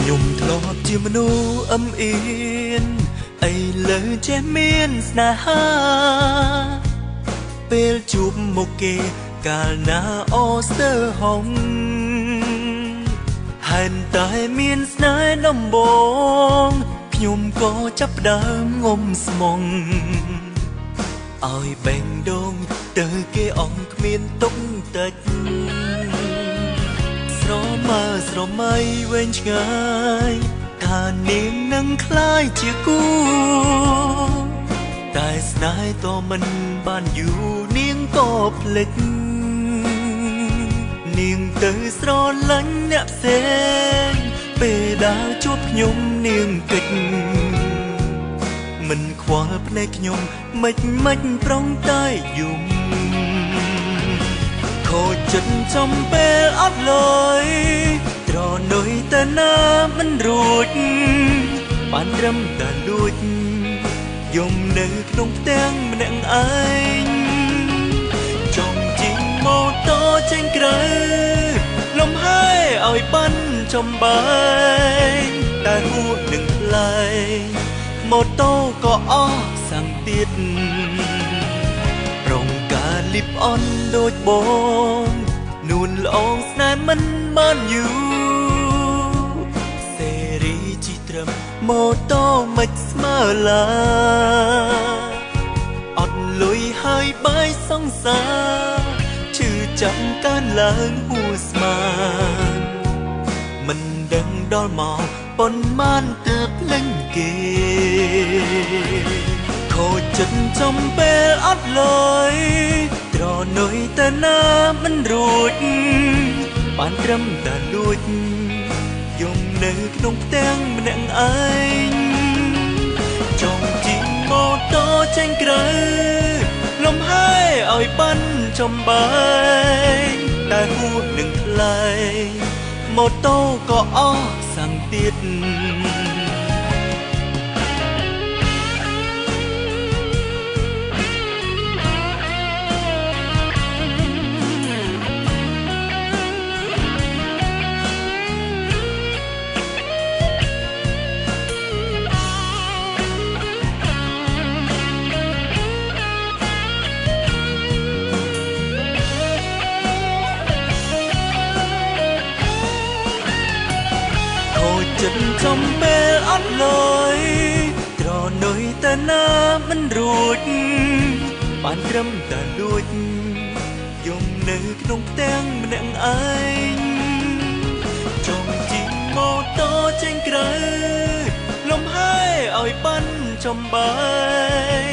ยมทลอบជាមនុស្សអឹមអៀនអីលើចេះមានស្នេហាពេលជួបមុខគេកាលណាអូស្ទើហងហេតុតែមានស្នេហ៍ដំបងខ្ញុំក៏ចាប់ផ្ដើមងុំស្មងឲ្យបេងដូងទៅគេអងគ្មានទុកតិចស្រមើស្រមៃវែងឆ្ងាយថានាងនឹងคล้ายជាគូតែស្នេហ៍តមិនបានយូរនាងក៏ភ្លេចនាងទៅស្រឡាញ់អ្នកផ្សេងពេលដែលជួបខ្ញុំនាងកិច្ចមិនខ្វល់ភ្នែកខ្ញុំមិនប្រុងតែយំខូចចិត្តចំពេលអត់លយត្រនុយតែណាមិនរួចបានត្រឹមតែលួចយំនៅក្នុងផ្ទាំងម្នាក់ឯងចង់ជីងម៉ូតូចេញក្រៅលំហើយឲ្យបានចំបែងតែហួសនឹងថ្លៃម៉ូតូក៏អស់សាំងទៀតរងការលីបអន់ដូចបងនួនល្អងស្នេហ៍មិនបានយូរសេរីជីត្រឹមម៉ូតូមិនស្មើឡាអត់លុយហើយបាយសង្សារឈឺចាំកើនឡើងហួស្មានមិនដឹងដល់មកប៉ុន្មានទើបលេងគេខូចចិត្តចំពេលអត់លយត្រនុយតែណាមិនរួចបានត្រឹមតែលួចយំនៅក្នុងផ្ទាំងម្នាក់ឯងចង់ជីងម៉ូតូចេញក្រៅលំហើយឲ្យបានចំបែងតែហួសនឹងថ្លៃម៉ូតូក៏អស់សាំងទៀតចិត្តចំពេលអត់លយត្រនុយតែណាមិនរួចបានត្រឹមតែលួចយំនៅក្នុងផ្ទាំងម្នាក់ឯងចង់ជីងម៉ូតូចេញក្រៅលំហើយឲ្យបានចំបែ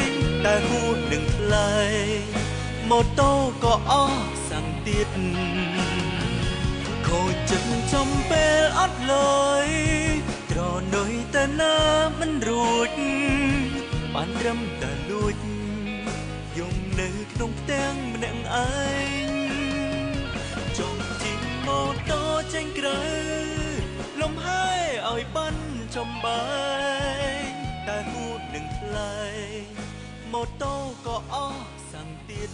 ងតែហួសនឹងថ្លៃម៉ូតូក៏អស់សាំងទៀតខូចចិត្តចំពេលអត់លយត្រនុយតែណាមិនរួចបានត្រឹមតែលួចយំនៅក្នុងផ្ទាំងម្នាក់ឯងចង់ជីងម៉ូតូចេញក្រៅលំហើយឲ្យបានចំបែងតែហួសនឹងថ្លៃម៉ូតូក៏អស់សាំងទៀត